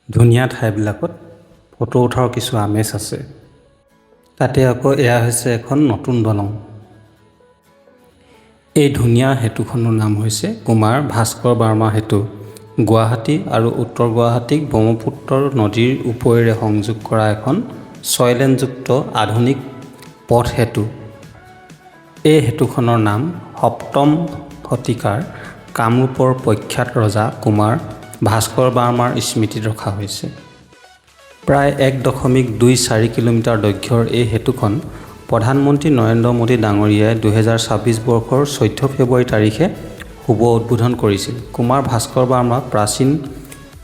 ধুনীয়া ঠাইবিলাকত ফটো উঠাৰ কিছু আমেজ আছে। তাতে আকৌ এয়া হৈছে এখন নতুন দলং। এই ধুনীয়া সেতুখনৰ নাম হৈছে কুমাৰ ভাস্কৰ বৰ্মা সেতু। গুৱাহাটী আৰু উত্তৰ গুৱাহাটীক ব্ৰহ্মপুত্ৰ নদীৰ ওপৰেৰে সংযোগ কৰা এখন 6 লেনযুক্ত আধুনিক পথ সেতু। এই সেতুখনৰ নাম 7ম শতিকাৰ কামৰূপৰ প্ৰখ্যাত ৰজা কুমাৰ ভাস্কৰ বৰ্মাৰ স্মৃতিত ৰখা হৈছে। প্ৰায় 1.24 কিলোমিটাৰ দৈৰ্ঘ্যৰ এই সেতুখন প্ৰধানমন্ত্ৰী নৰেন্দ্ৰ মোদী ডাঙৰীয়াই 2026 বৰ্ষৰ 14 ফেব্ৰুৱাৰী তাৰিখে শুভ উদ্বোধন কৰিছিল। কুমাৰ ভাস্কৰ বৰ্মা প্ৰাচীন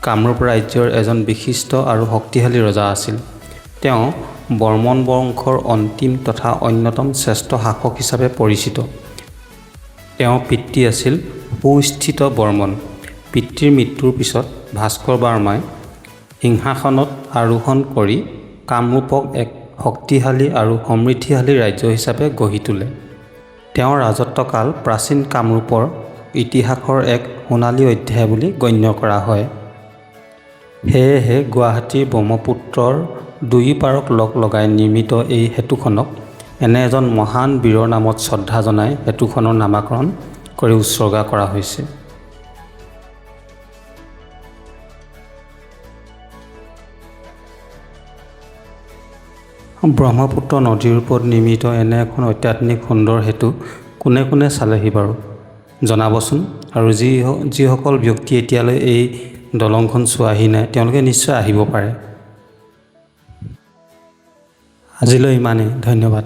কামৰূপ ৰাজ্যৰ এজন বিশিষ্ট আৰু শক্তিশালী ৰজা আছিল। তেওঁ বৰ্মন বংশৰ অন্তিম তথা অন্যতম শ্ৰেষ্ঠ শাসক হিচাপে পৰিচিত। তেওঁৰ পিতৃ আছিল সুস্থিত বৰ্মন। পিতৃৰ মৃত্যুৰ পিছত ভাস্কৰ বৰ্মাই সিংহাসনত আৰোহণ কৰি কামৰূপক এক শক্তিশালী আৰু সমৃদ্ধিশালী ৰাজ্য হিচাপে গঢ়ি তোলে। তেওঁৰ ৰাজত্বকাল প্ৰাচীন কামৰূপৰ ইতিহাসৰ এক সোণালী অধ্যায় বুলি গণ্য কৰা হয়। সেয়েহে গুৱাহাটীৰ ব্ৰহ্মপুত্ৰৰ দুয়োপাৰক লগ লগাই নিৰ্মিত এই সেতুখনক এনে এজন মহান বীৰৰ নামত শ্ৰদ্ধা জনাই সেতুখনৰ নামকৰণ কৰি উৎসৰ্গা কৰা হৈছে। ব্ৰহ্মপুত্ৰ নদীৰ ওপৰত নিৰ্মিত এনে এখন অত্যাধুনিক সুন্দৰ সেতু কোনে কোনে চালেহি বাৰু জনাবচোন। আৰু যিসকল ব্যক্তি এতিয়ালৈ এই দলংখন চোৱাহি নাই তেওঁলোকে নিশ্চয় আহিব পাৰে। আজিলৈ ইমানেই, ধন্যবাদ।